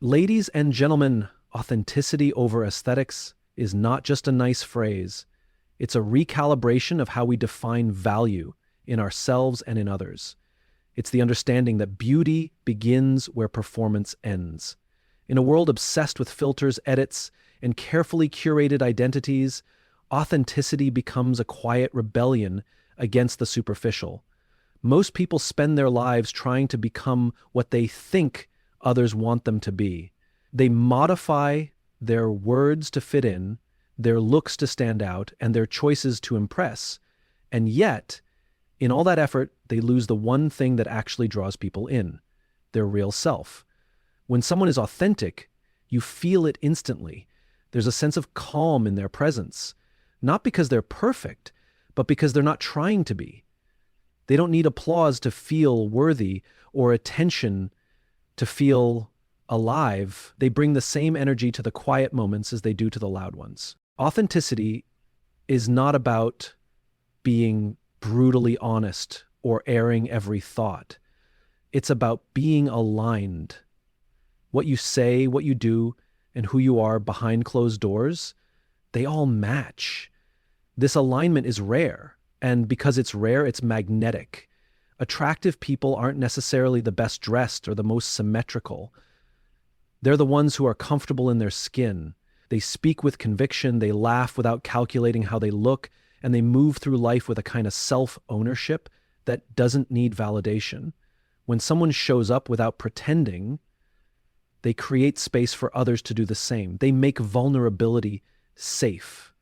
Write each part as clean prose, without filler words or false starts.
Ladies and gentlemen, authenticity over aesthetics is not just a nice phrase. It's a recalibration of how we define value in ourselves and in others. It's the understanding that beauty begins where performance ends. In a world obsessed with filters, edits, and carefully curated identities, authenticity becomes a quiet rebellion against the superficial. Most people spend their lives trying to become what they think others want them to be. They modify their words to fit in, their looks to stand out, and their choices to impress. And yet, in all that effort, they lose the one thing that actually draws people in, their real self. When someone is authentic, you feel it instantly. There's a sense of calm in their presence, not because they're perfect, but because they're not trying to be. They don't need applause to feel worthy or attention to feel alive. They bring the same energy to the quiet moments as they do to the loud ones. Authenticity is not about being brutally honest or airing every thought. It's about being aligned. What you say, what you do, and who you are behind closed doors, they all match. This alignment is rare, and because it's rare, it's magnetic. Attractive people aren't necessarily the best dressed or the most symmetrical. They're the ones who are comfortable in their skin. They speak with conviction, they laugh without calculating how they look, and they move through life with a kind of self-ownership that doesn't need validation. When someone shows up without pretending, they create space for others to do the same. They make vulnerability safe.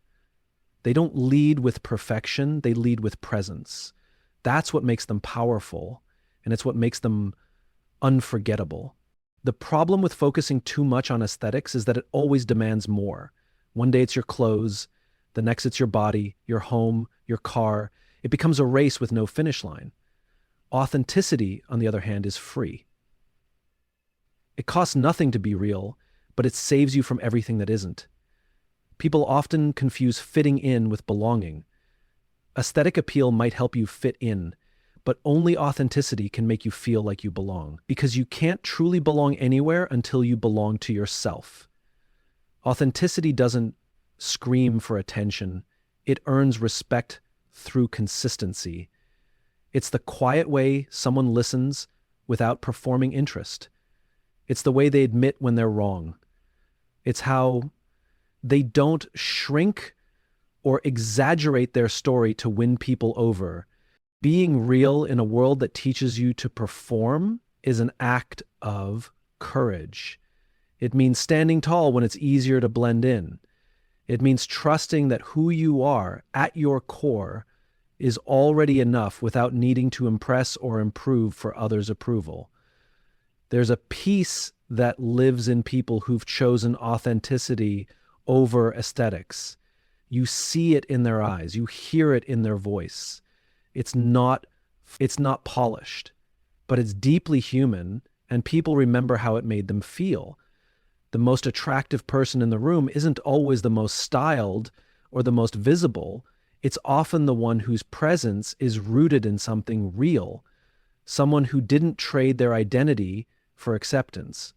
They don't lead with perfection, they lead with presence. That's what makes them powerful, and it's what makes them unforgettable. The problem with focusing too much on aesthetics is that it always demands more. One day it's your clothes, the next it's your body, your home, your car. It becomes a race with no finish line. Authenticity, on the other hand, is free. It costs nothing to be real, but it saves you from everything that isn't. People often confuse fitting in with belonging. Aesthetic appeal might help you fit in, but only authenticity can make you feel like you belong, because you can't truly belong anywhere until you belong to yourself. Authenticity doesn't scream for attention. It earns respect through consistency. It's the quiet way someone listens without performing interest. It's the way they admit when they're wrong. It's how they don't shrink or exaggerate their story to win people over. Being real in a world that teaches you to perform is an act of courage. It means standing tall when it's easier to blend in. It means trusting that who you are at your core is already enough without needing to impress or improve for others' approval. There's a peace that lives in people who've chosen authenticity over aesthetics. You see it in their eyes. You hear it in their voice. It's not polished, but it's deeply human, and people remember how it made them feel. The most attractive person in the room isn't always the most styled or the most visible. It's often the one whose presence is rooted in something real, someone who didn't trade their identity for acceptance,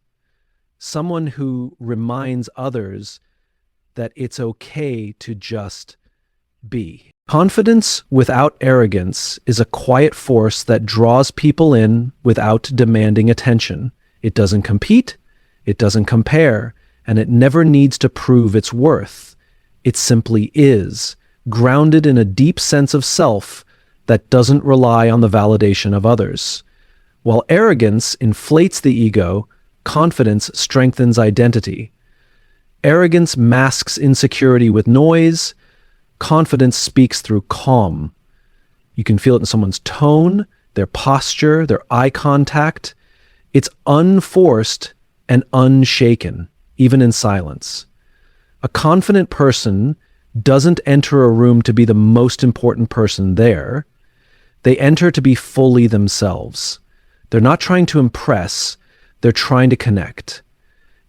someone who reminds others that it's okay to just be. Confidence without arrogance is a quiet force that draws people in without demanding attention. It doesn't compete, it doesn't compare, and it never needs to prove its worth. It simply is, grounded in a deep sense of self that doesn't rely on the validation of others. While arrogance inflates the ego, confidence strengthens identity. Arrogance masks insecurity with noise. Confidence speaks through calm. You can feel it in someone's tone, their posture, their eye contact. It's unforced and unshaken, even in silence. A confident person doesn't enter a room to be the most important person there. They enter to be fully themselves. They're not trying to impress, they're trying to connect.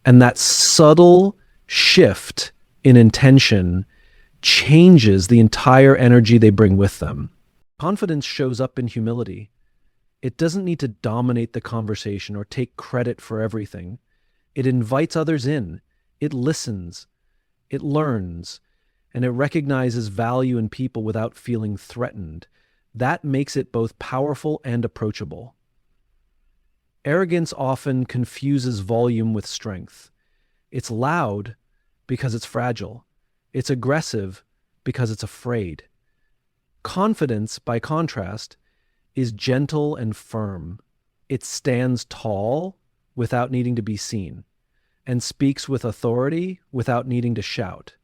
And that subtle shift in intention changes the entire energy they bring with them. Confidence shows up in humility. It doesn't need to dominate the conversation or take credit for everything. It invites others in, it listens, it learns, and it recognizes value in people without feeling threatened. That makes it both powerful and approachable. Arrogance often confuses volume with strength. It's loud because it's fragile. It's aggressive because it's afraid. Confidence, by contrast, is gentle and firm. It stands tall without needing to be seen, and speaks with authority without needing to shout.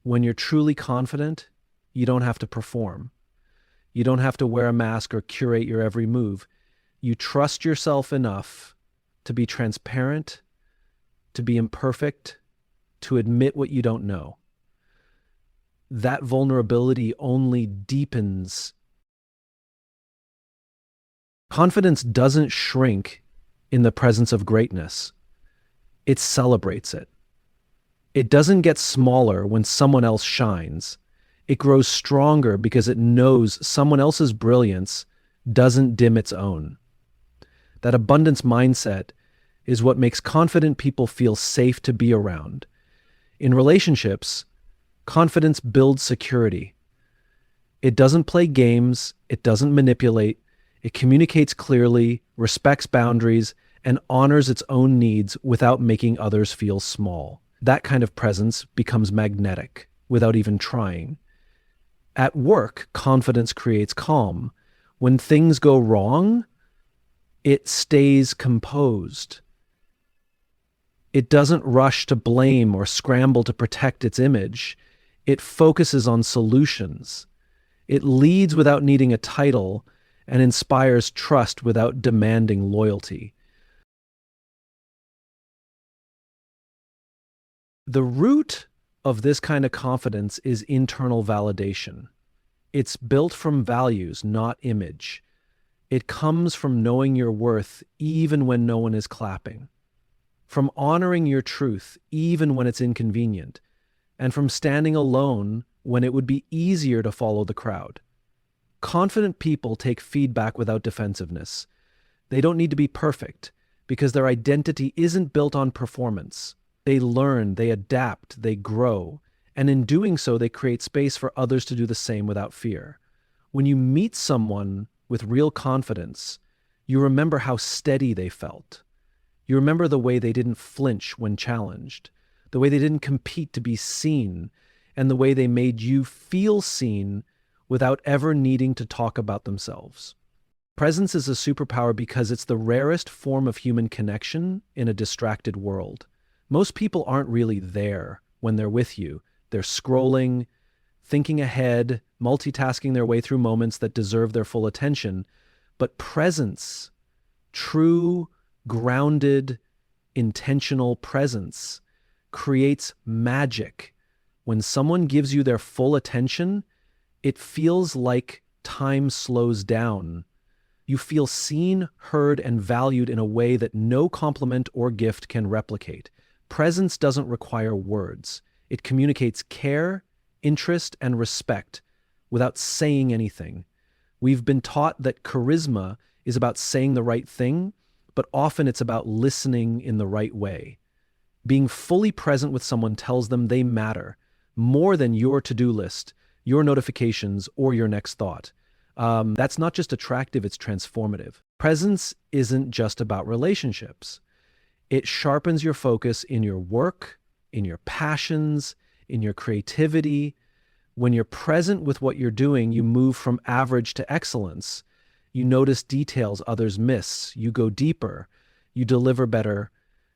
When you're truly confident, you don't have to perform. You don't have to wear a mask or curate your every move. You trust yourself enough to be transparent, to be imperfect, to admit what you don't know. That vulnerability only deepens. Confidence doesn't shrink in the presence of greatness. It celebrates it. It doesn't get smaller when someone else shines. It grows stronger because it knows someone else's brilliance doesn't dim its own. That abundance mindset is what makes confident people feel safe to be around. In relationships, confidence builds security. It doesn't play games, it doesn't manipulate, it communicates clearly, respects boundaries, and honors its own needs without making others feel small. That kind of presence becomes magnetic without even trying. At work, confidence creates calm. When things go wrong, it stays composed. It doesn't rush to blame or scramble to protect its image. It focuses on solutions. It leads without needing a title and inspires trust without demanding loyalty. The root of this kind of confidence is internal validation. It's built from values, not image. It comes from knowing your worth even when no one is clapping, from honoring your truth even when it's inconvenient, and from standing alone when it would be easier to follow the crowd. Confident people take feedback without defensiveness. They don't need to be perfect because their identity isn't built on performance. They learn, they adapt, they grow, and in doing so, they create space for others to do the same without fear. When you meet someone with real confidence, you remember how steady they felt. You remember the way they didn't flinch when challenged, the way they didn't compete to be seen, and the way they made you feel seen without ever needing to talk about themselves. Presence is a superpower because it's the rarest form of human connection in a distracted world. Most people aren't really there when they're with you. They're scrolling, thinking ahead, multitasking their way through moments that deserve their full attention. But presence, true, grounded, intentional presence, creates magic. When someone gives you their full attention, it feels like time slows down. You feel seen, heard, and valued in a way that no compliment or gift can replicate. Presence doesn't require words. It communicates care, interest, and respect without saying anything. We've been taught that charisma is about saying the right thing, but often it's about listening in the right way. Being fully present with someone tells them they matter more than your to-do list, your notifications, or your next thought. That's not just attractive, it's transformative. Presence isn't just about relationships. It sharpens your focus in your work, in your passions, in your creativity. When you're present with what you're doing, you move from average to excellence. You notice details others miss. You go deeper. You deliver better.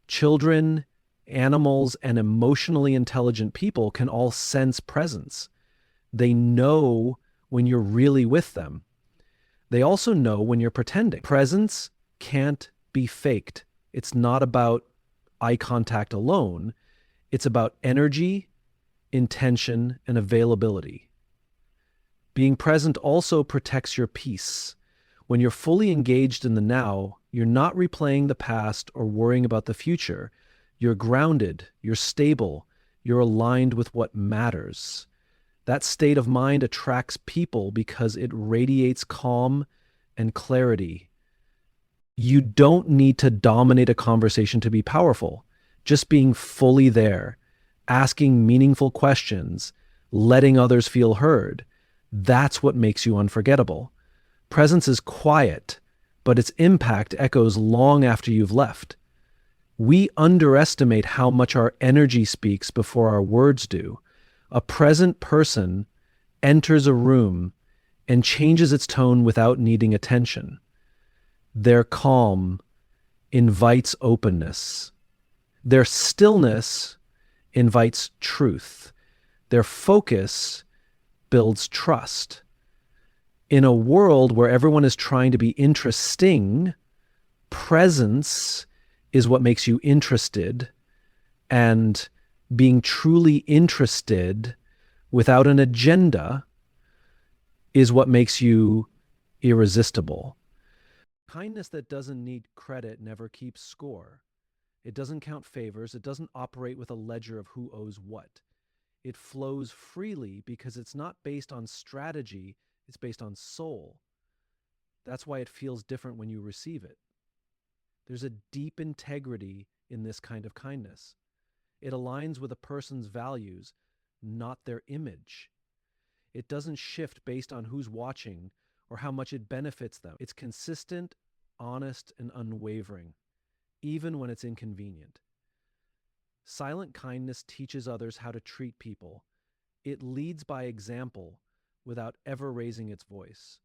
Children, animals, and emotionally intelligent people can all sense presence. They know when you're really with them. They also know when you're pretending. Presence can't be faked. It's not about eye contact alone. It's about energy, intention, and availability. Being present also protects your peace. When you're fully engaged in the now, you're not replaying the past or worrying about the future. You're grounded, you're stable, you're aligned with what matters. That state of mind attracts people because it radiates calm and clarity. You don't need to dominate a conversation to be powerful. just being fully there, asking meaningful questions, letting others feel heard. That's what makes you unforgettable. Presence is quiet, but its impact echoes long after you've left. We underestimate how much our energy speaks before our words do. A present person enters a room and changes its tone without needing attention. Their calm invites openness. Their stillness invites truth. Their focus builds trust. In a world where everyone is trying to be interesting, presence is what makes you interested, and being truly interested without an agenda is what makes you irresistible. Kindness that doesn't need credit never keeps score. It doesn't count favors. It doesn't operate with a ledger of who owes what. It flows freely because it's not based on strategy, it's based on soul. That's why it feels different when you receive it. There's a deep integrity in this kind of kindness. It aligns with a person's values, not their image. It doesn't shift based on who's watching or how much it benefits them. It's consistent, honest, and unwavering, even when it's inconvenient. Silent kindness teaches others how to treat people. It leads by example without ever raising its voice.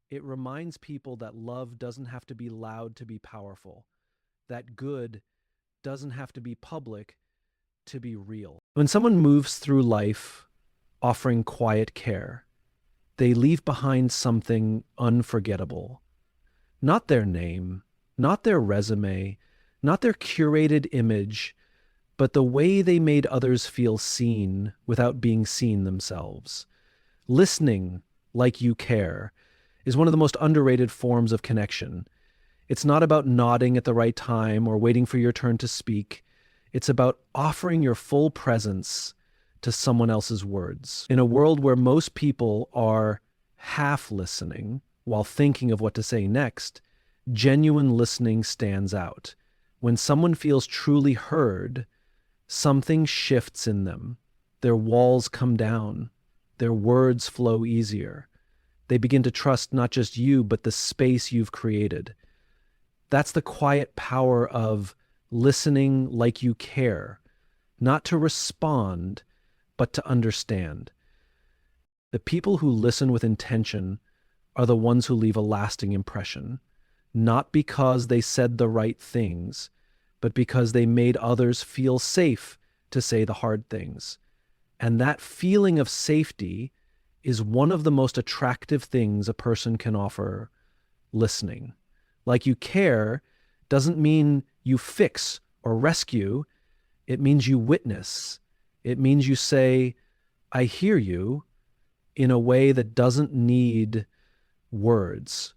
It reminds people that love doesn't have to be loud to be powerful, that good doesn't have to be public to be real. When someone moves through life offering quiet care, they leave behind something unforgettable. Not their name, not their resume, not their curated image, but the way they made others feel seen without being seen themselves. Listening like you care is one of the most underrated forms of connection. It's not about nodding at the right time or waiting for your turn to speak. It's about offering your full presence to someone else's words. In a world where most people are half listening while thinking of what to say next, genuine listening stands out. When someone feels truly heard, something shifts in them. Their walls come down. Their words flow easier. They begin to trust not just you, but the space you've created. That's the quiet power of listening like you care, not to respond, but to understand. The people who listen with intention are the ones who leave a lasting impression, not because they said the right things, but because they made others feel safe to say the hard things. And that feeling of safety is one of the most attractive things a person can offer listening. Like you care doesn't mean you fix or rescue. It means you witness. It means you say, I hear you, in a way that doesn't need words.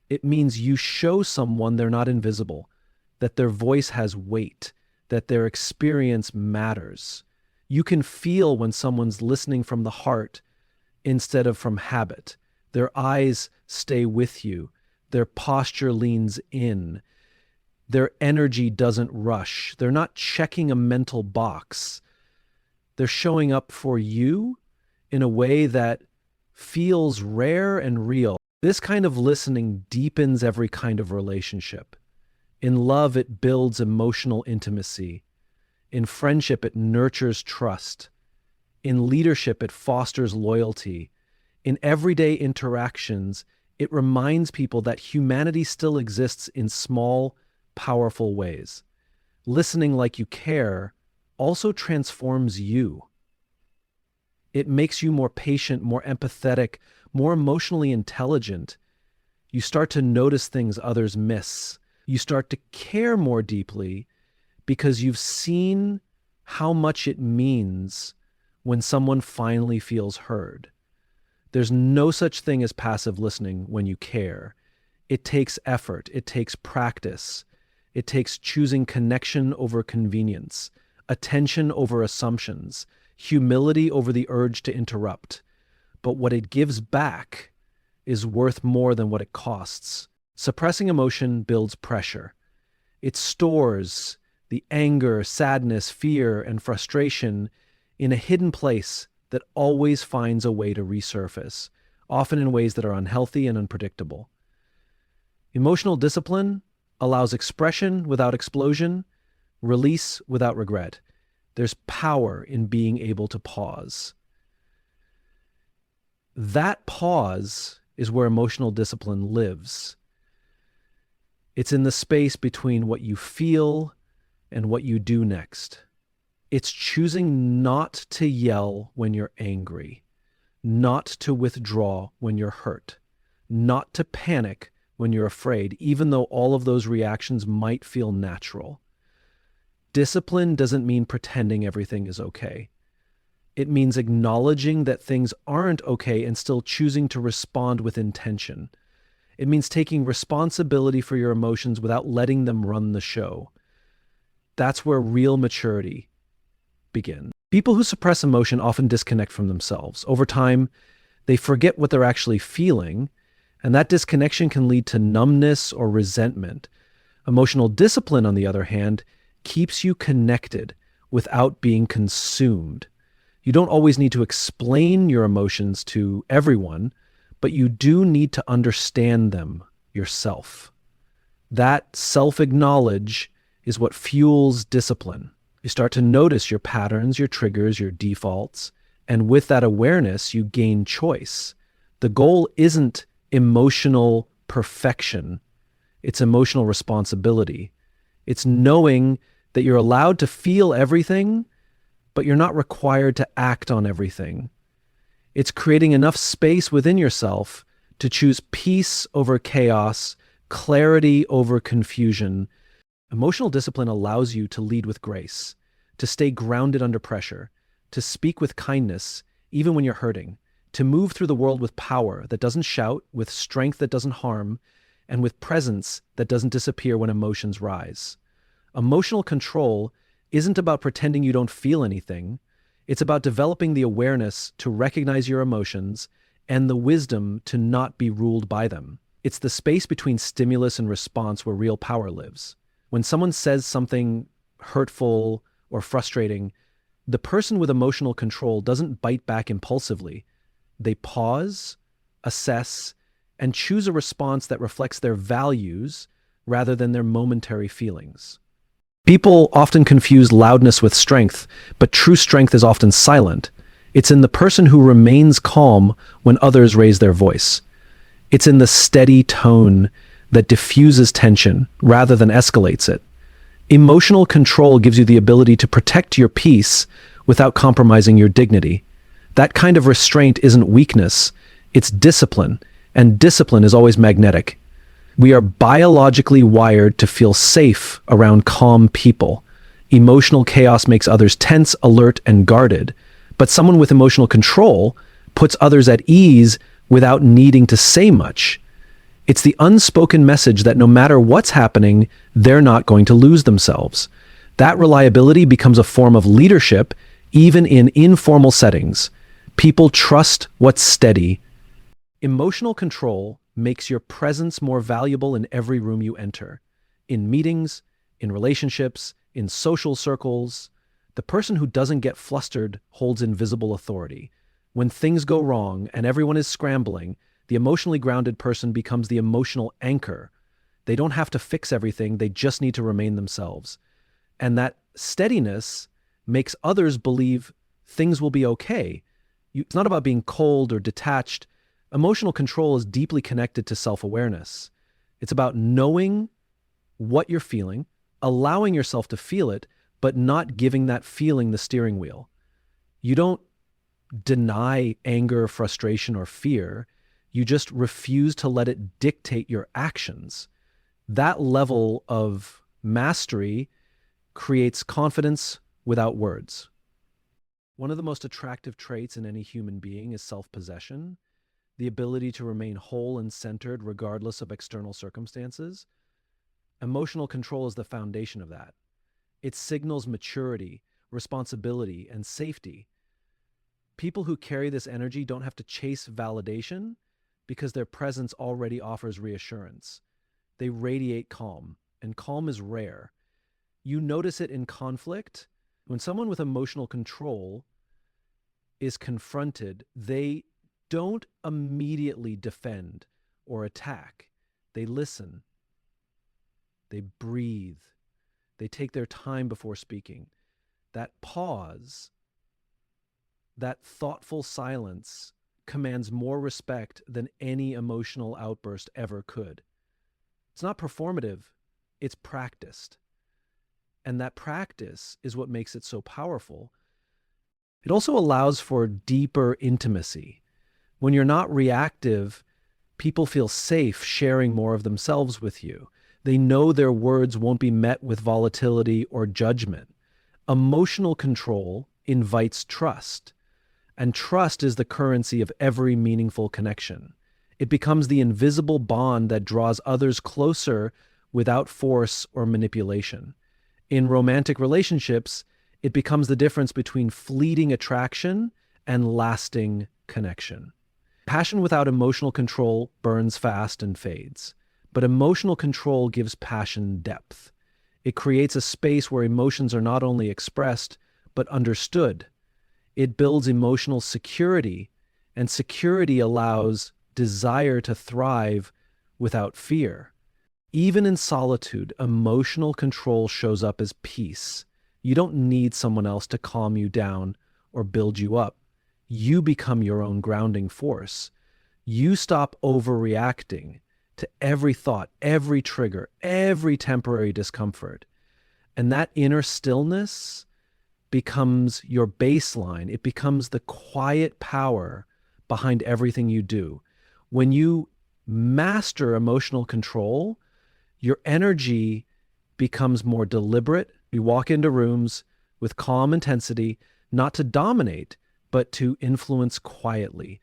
It means you show someone they're not invisible, that their voice has weight, that their experience matters. You can feel when someone's listening from the heart instead of from habit. Their eyes stay with you. Their posture leans in. Their energy doesn't rush. They're not checking a mental box. They're showing up for you in a way that feels rare and real. This kind of listening deepens every kind of relationship. In love, it builds emotional intimacy. In friendship, it nurtures trust. In leadership, it fosters loyalty. In everyday interactions, it reminds people that humanity still exists in small, powerful ways. Listening like you care also transforms you. It makes you more patient, more empathetic, more emotionally intelligent. You start to notice things others miss. You start to care more deeply because you've seen how much it means when someone finally feels heard. There's no such thing as passive listening when you care. It takes effort. It takes practice. It takes choosing connection over convenience, attention over assumptions, humility over the urge to interrupt. But what it gives back is worth more than what it costs. Suppressing emotion builds pressure. It stores the anger, sadness, fear, and frustration in a hidden place that always finds a way to resurface, often in ways that are unhealthy and unpredictable. Emotional discipline allows expression without explosion, release without regret. There's power in being able to pause. That pause is where emotional discipline lives. It's in the space between what you feel and what you do next. It's choosing not to yell when you're angry, not to withdraw when you're hurt, not to panic when you're afraid, even though all of those reactions might feel natural. Discipline doesn't mean pretending everything is okay. It means acknowledging that things aren't okay and still choosing to respond with intention. It means taking responsibility for your emotions without letting them run the show. That's where real maturity begins. People who suppress emotion often disconnect from themselves. Over time, they forget what they're actually feeling, and that disconnection can lead to numbness or resentment. Emotional discipline, on the other hand, keeps you connected without being consumed. You don't always need to explain your emotions to everyone, but you do need to understand them yourself. That self-acknowledge is what fuels discipline. You start to notice your patterns, your triggers, your defaults, and with that awareness, you gain choice. The goal isn't emotional perfection, it's emotional responsibility. It's knowing that you're allowed to feel everything, but you're not required to act on everything. It's creating enough space within yourself to choose peace over chaos, clarity over confusion. Emotional discipline allows you to lead with grace, to stay grounded under pressure, to speak with kindness, even when you're hurting, to move through the world with power that doesn't shout, with strength that doesn't harm, and with presence that doesn't disappear when emotions rise. Emotional control isn't about pretending you don't feel anything. It's about developing the awareness to recognize your emotions and the wisdom to not be ruled by them. It's the space between stimulus and response where real power lives. When someone says something hurtful or frustrating, the person with emotional control doesn't bite back impulsively. They pause, assess, and choose a response that reflects their values rather than their momentary feelings. People often confuse loudness with strength, but true strength is often silent. It's in the person who remains calm when others raise their voice. It's in the steady tone that diffuses tension rather than escalates it. Emotional control gives you the ability to protect your peace without compromising your dignity. That kind of restraint isn't weakness, it's discipline, and discipline is always magnetic. We are biologically wired to feel safe around calm people. Emotional chaos makes others tense, alert, and guarded, but someone with emotional control puts others at ease without needing to say much. It's the unspoken message that no matter what's happening, they're not going to lose themselves. That reliability becomes a form of leadership, even in informal settings. People trust what's steady. Emotional control makes your presence more valuable in every room you enter. In meetings, in relationships, in social circles. The person who doesn't get flustered holds invisible authority. When things go wrong and everyone is scrambling, the emotionally grounded person becomes the emotional anchor. They don't have to fix everything, they just need to remain themselves. And that steadiness makes others believe things will be okay. It's not about being cold or detached. Emotional control is deeply connected to self-awareness. It's about knowing what you're feeling, allowing yourself to feel it, but not giving that feeling the steering wheel. You don't deny anger, frustration, or fear. You just refuse to let it dictate your actions. That level of mastery creates confidence without words. One of the most attractive traits in any human being is self-possession. The ability to remain whole and centered regardless of external circumstances. Emotional control is the foundation of that. It signals maturity, responsibility, and safety. People who carry this energy don't have to chase validation because their presence already offers reassurance. They radiate calm, and calm is rare. You notice it in conflict. When someone with emotional control is confronted, they don't immediately defend or attack. They listen, they breathe, they take their time before speaking. That pause, that thoughtful silence commands more respect than any emotional outburst ever could. It's not performative, it's practiced. And that practice is what makes it so powerful. It also allows for deeper intimacy. When you're not reactive, people feel safe sharing more of themselves with you. They know their words won't be met with volatility or judgment. Emotional control invites trust, and trust is the currency of every meaningful connection. It becomes the invisible bond that draws others closer without force or manipulation. In romantic relationships, it becomes the difference between fleeting attraction and lasting connection. Passion without emotional control burns fast and fades, but emotional control gives passion depth. It creates a space where emotions are not only expressed, but understood. It builds emotional security, and security allows desire to thrive without fear. Even in solitude, emotional control shows up as peace. You don't need someone else to calm you down or build you up. You become your own grounding force. You stop overreacting to every thought, every trigger, every temporary discomfort. And that inner stillness becomes your baseline. It becomes the quiet power behind everything you do. When you master emotional control, your energy becomes more deliberate. You walk into rooms with calm intensity, not to dominate, but to influence quietly.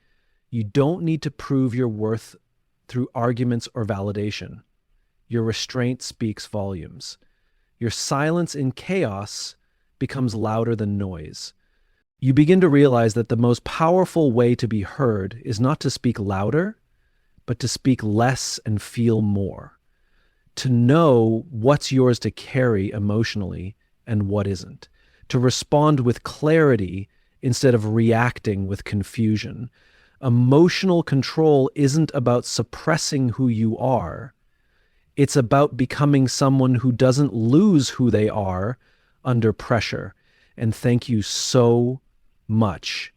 You don't need to prove your worth through arguments or validation. Your restraint speaks volumes. Your silence in chaos becomes louder than noise. You begin to realize that the most powerful way to be heard is not to speak louder, but to speak less and feel more. To know what's yours to carry emotionally and what isn't. To respond with clarity instead of reacting with confusion. Emotional control isn't about suppressing who you are. It's about becoming someone who doesn't lose who they are under pressure. And thank you so much